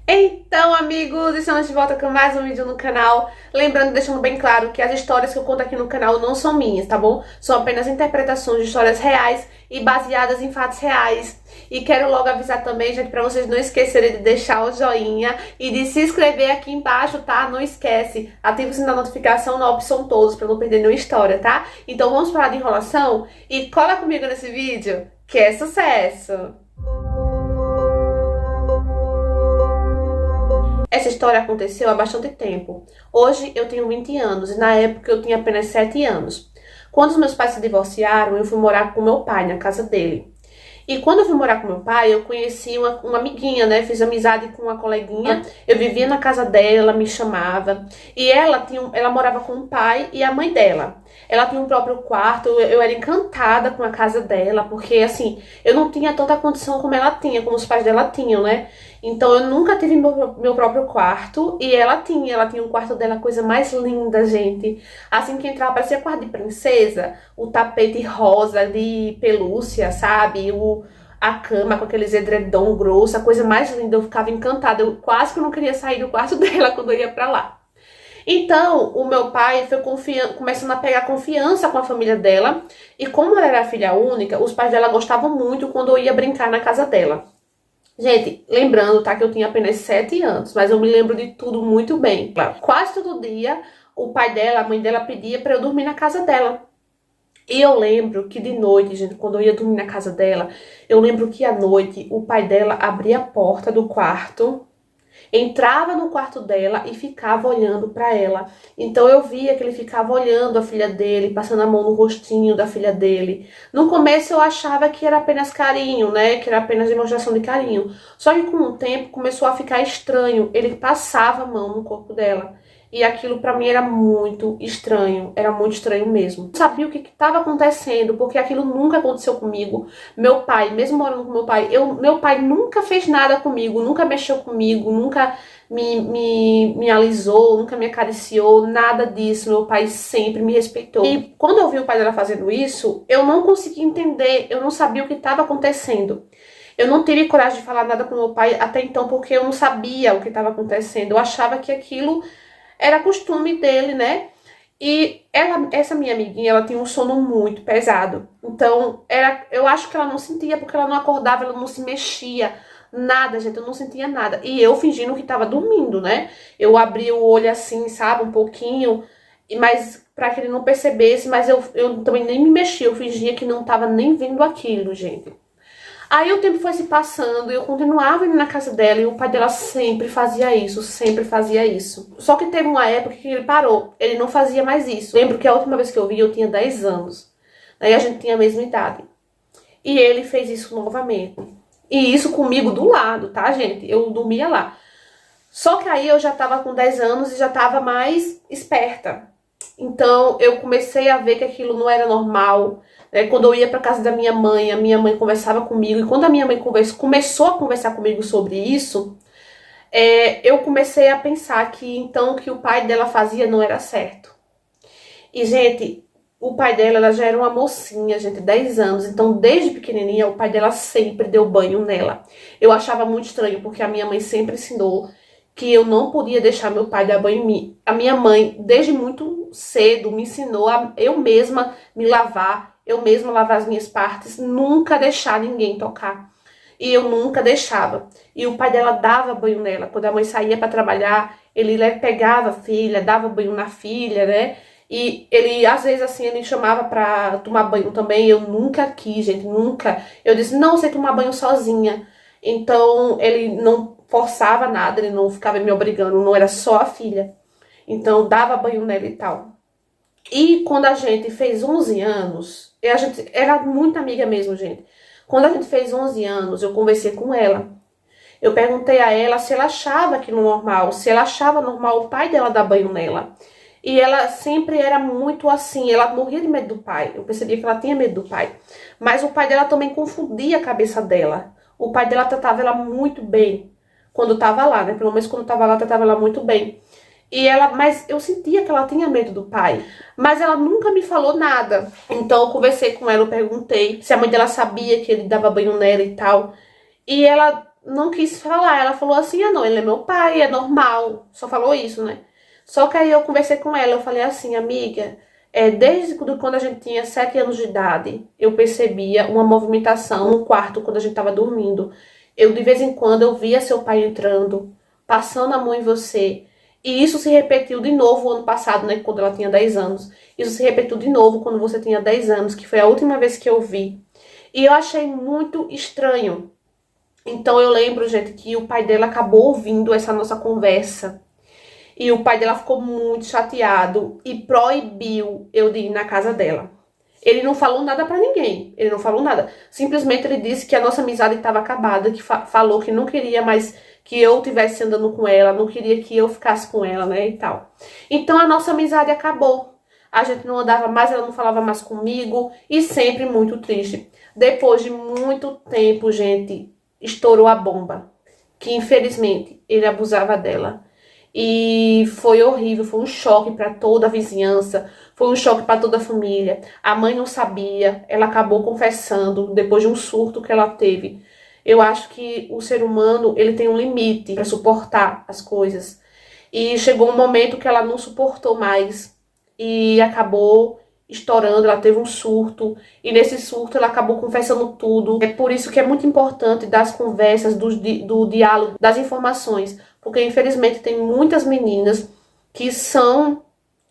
Então, amigos, estamos de volta com mais um vídeo no canal. Lembrando, deixando bem claro que as histórias que eu conto aqui no canal não são minhas, tá bom? São apenas interpretações de histórias reais e baseadas em fatos reais. E quero logo avisar também, gente, pra vocês não esquecerem de deixar o joinha e de se inscrever aqui embaixo, tá? Não esquece, ativa o sininho da notificação na opção todos pra não perder nenhuma história, tá? Então vamos parar de enrolação e cola comigo nesse vídeo, que é sucesso! Essa história aconteceu há bastante tempo. Hoje eu tenho 20 anos e na época eu tinha apenas 7 anos. Quando os meus pais se divorciaram, eu fui morar com meu pai na casa dele. E quando eu fui morar com meu pai, eu conheci uma amiguinha, né? Fiz amizade com uma coleguinha. Eu vivia na casa dela, ela me chamava. E ela morava com o pai e a mãe dela. Ela tinha um próprio quarto, eu era encantada com a casa dela, porque assim, eu não tinha tanta condição como ela tinha, como os pais dela tinham, né? Então eu nunca tive meu próprio quarto e ela tinha um quarto dela, coisa mais linda, gente. Assim que entrava, parecia quarto de princesa, o tapete rosa de pelúcia, sabe? A cama com aqueles edredom grosso, a coisa mais linda, eu ficava encantada. Eu quase que não queria sair do quarto dela quando eu ia pra lá. Então, o meu pai foi começando a pegar confiança com a família dela. E como ela era filha única, os pais dela gostavam muito quando eu ia brincar na casa dela. Gente, lembrando, tá, que eu tinha apenas 7 anos, mas eu me lembro de tudo muito bem. Quase todo dia, o pai dela, a mãe dela pedia pra eu dormir na casa dela. E eu lembro que de noite, gente, quando eu ia dormir na casa dela, eu lembro que à noite o pai dela abria a porta do quarto, entrava no quarto dela e ficava olhando pra ela. Então eu via que ele ficava olhando a filha dele, passando a mão no rostinho da filha dele. No começo eu achava que era apenas carinho, né? Que era apenas demonstração de carinho. Só que com o tempo começou a ficar estranho. Ele passava a mão no corpo dela. E aquilo pra mim era muito estranho mesmo. Eu não sabia o que estava acontecendo, porque aquilo nunca aconteceu comigo. Meu pai, mesmo morando com meu pai nunca fez nada comigo, nunca mexeu comigo, nunca me alisou, nunca me acariciou, nada disso. Meu pai sempre me respeitou. E quando eu vi o pai dela fazendo isso, eu não conseguia entender, eu não sabia o que estava acontecendo. Eu não tive coragem de falar nada com meu pai até então, porque eu não sabia o que estava acontecendo. Eu achava que aquilo era costume dele, né? E essa minha amiguinha, ela tinha um sono muito pesado. Então, eu acho que ela não sentia, porque ela não acordava, ela não se mexia. Nada, gente, eu não sentia nada. E eu fingindo que tava dormindo, né? Eu abri o olho assim, sabe, um pouquinho, mas pra que ele não percebesse, mas eu também nem me mexia, eu fingia que não tava nem vendo aquilo, gente. Aí o tempo foi se passando e eu continuava indo na casa dela e o pai dela sempre fazia isso, sempre fazia isso. Só que teve uma época que ele parou, ele não fazia mais isso. Lembro que a última vez que eu vi eu tinha 10 anos, aí a gente tinha a mesma idade. E ele fez isso novamente. E isso comigo do lado, tá, gente? Eu dormia lá. Só que aí eu já tava com 10 anos e já tava mais esperta. Então eu comecei a ver que aquilo não era normal. Quando eu ia pra casa da minha mãe, a minha mãe conversava comigo. E quando a minha mãe começou a conversar comigo sobre isso, eu comecei a pensar que então o que o pai dela fazia não era certo. E, gente, o pai dela, ela já era uma mocinha, gente, 10 anos. Então, desde pequenininha, o pai dela sempre deu banho nela. Eu achava muito estranho, porque a minha mãe sempre ensinou que eu não podia deixar meu pai dar banho em mim. A minha mãe, desde muito cedo, me ensinou a eu mesma me lavar, eu mesma lavar as minhas partes, nunca deixar ninguém tocar. E eu nunca deixava. E o pai dela dava banho nela. Quando a mãe saía para trabalhar, ele pegava a filha, dava banho na filha, né? E ele, às vezes, assim, ele chamava pra tomar banho também. Eu nunca quis, gente, nunca. Eu disse, não, eu sei tomar banho sozinha. Então, ele não forçava nada, ele não ficava me obrigando, não era só a filha. Então, dava banho nela e tal. E quando a gente fez 11 anos, a gente era muito amiga mesmo, gente. Quando a gente fez 11 anos, eu conversei com ela. Eu perguntei a ela se ela achava aquilo normal, se ela achava normal o pai dela dar banho nela. E ela sempre era muito assim, ela morria de medo do pai. Eu percebia que ela tinha medo do pai. Mas o pai dela também confundia a cabeça dela. O pai dela tratava ela muito bem quando estava lá, né? Pelo menos quando estava lá, tratava ela muito bem. Mas eu sentia que ela tinha medo do pai. Mas ela nunca me falou nada. Então eu conversei com ela, eu perguntei se a mãe dela sabia que ele dava banho nela e tal. E ela não quis falar. Ela falou assim, ah não, ele é meu pai, é normal. Só falou isso, né? Só que aí eu conversei com ela, eu falei assim, amiga, desde quando a gente tinha 7 anos de idade, eu percebia uma movimentação no quarto quando a gente tava dormindo. Eu, de vez em quando, eu via seu pai entrando, passando a mão em você. E isso se repetiu de novo ano passado, né, quando ela tinha 10 anos. Isso se repetiu de novo quando você tinha 10 anos, que foi a última vez que eu vi. E eu achei muito estranho. Então eu lembro, gente, que o pai dela acabou ouvindo essa nossa conversa. E o pai dela ficou muito chateado e proibiu eu de ir na casa dela. Ele não falou nada pra ninguém, ele não falou nada. Simplesmente ele disse que a nossa amizade estava acabada, que falou que não queria mais que eu estivesse andando com ela, não queria que eu ficasse com ela, né, e tal. Então a nossa amizade acabou. A gente não andava mais, ela não falava mais comigo e sempre muito triste. Depois de muito tempo, gente, estourou a bomba, que infelizmente ele abusava dela. E foi horrível, foi um choque para toda a vizinhança, foi um choque para toda a família. A mãe não sabia, ela acabou confessando depois de um surto que ela teve. Eu acho que o ser humano, ele tem um limite para suportar as coisas. E chegou um momento que ela não suportou mais e acabou estourando, ela teve um surto, e nesse surto ela acabou confessando tudo. É por isso que é muito importante das conversas, do diálogo, das informações, porque infelizmente tem muitas meninas que são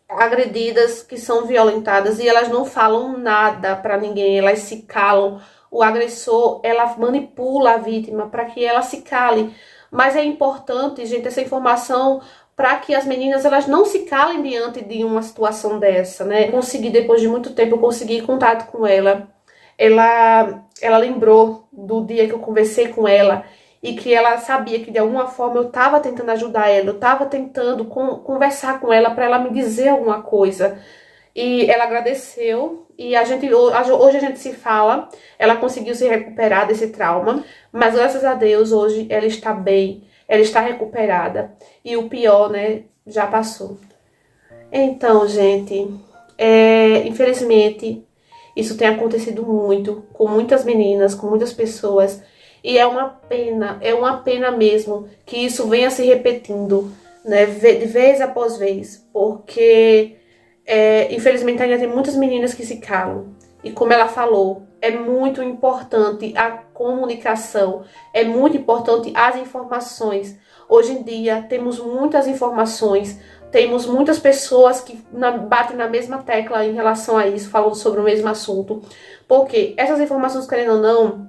agredidas, que são violentadas e elas não falam nada pra ninguém, elas se calam. O agressor, ela manipula a vítima para que ela se cale. Mas é importante, gente, essa informação para que as meninas elas não se calem diante de uma situação dessa, né? Consegui, depois de muito tempo, eu consegui contato com ela. Ela lembrou do dia que eu conversei com ela e que ela sabia que de alguma forma eu estava tentando ajudar ela, eu estava tentando conversar com ela para ela me dizer alguma coisa. E ela agradeceu e hoje a gente se fala, ela conseguiu se recuperar desse trauma, mas graças a Deus hoje ela está bem, ela está recuperada e o pior, né, já passou. Então, gente, infelizmente isso tem acontecido muito com muitas meninas, com muitas pessoas. E é uma pena mesmo que isso venha se repetindo, né, de vez após vez, porque infelizmente ainda tem muitas meninas que se calam. E como ela falou, é muito importante a comunicação, é muito importante as informações. Hoje em dia temos muitas informações, temos muitas pessoas que batem na mesma tecla em relação a isso, falando sobre o mesmo assunto. Porque essas informações, querendo ou não,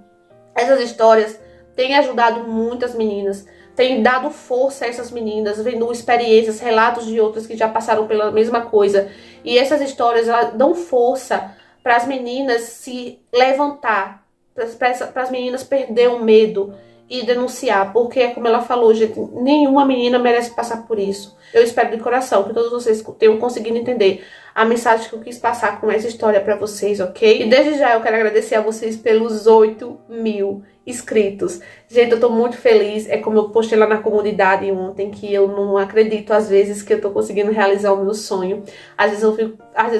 essas histórias têm ajudado muitas meninas, têm dado força a essas meninas, vendo experiências, relatos de outras que já passaram pela mesma coisa. E essas histórias elas dão força para as meninas se levantar, para as meninas perder o medo e denunciar. Porque, como ela falou, gente, nenhuma menina merece passar por isso. Eu espero de coração que todos vocês tenham conseguido entender a mensagem que eu quis passar com essa história pra vocês, ok? E desde já eu quero agradecer a vocês pelos 8.000 inscritos. Gente, eu tô muito feliz. É como eu postei lá na comunidade ontem, que eu não acredito às vezes que eu tô conseguindo realizar o meu sonho. Às vezes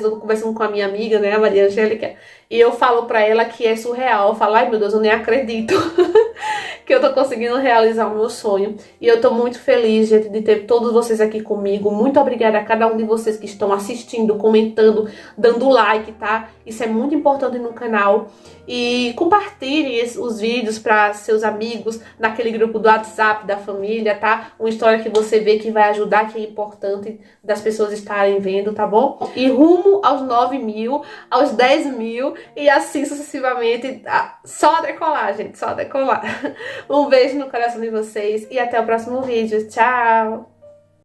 eu tô conversando com a minha amiga, né, a Maria Angélica, e eu falo pra ela que é surreal. Eu falo, ai meu Deus, eu nem acredito que eu tô conseguindo realizar o meu sonho. E eu tô muito feliz, gente, de ter todos vocês aqui comigo. Muito obrigada a cada um de vocês que estão assistindo, comentando, dando like, tá? Isso é muito importante no canal. E compartilhem os vídeos para seus amigos, naquele grupo do WhatsApp da família, tá? Uma história que você vê que vai ajudar, que é importante das pessoas estarem vendo, tá bom? E rumo aos 9.000, aos 10.000 e assim sucessivamente. Só decolar, gente, só decolar. Um beijo no coração de vocês e até o próximo vídeo. Tchau!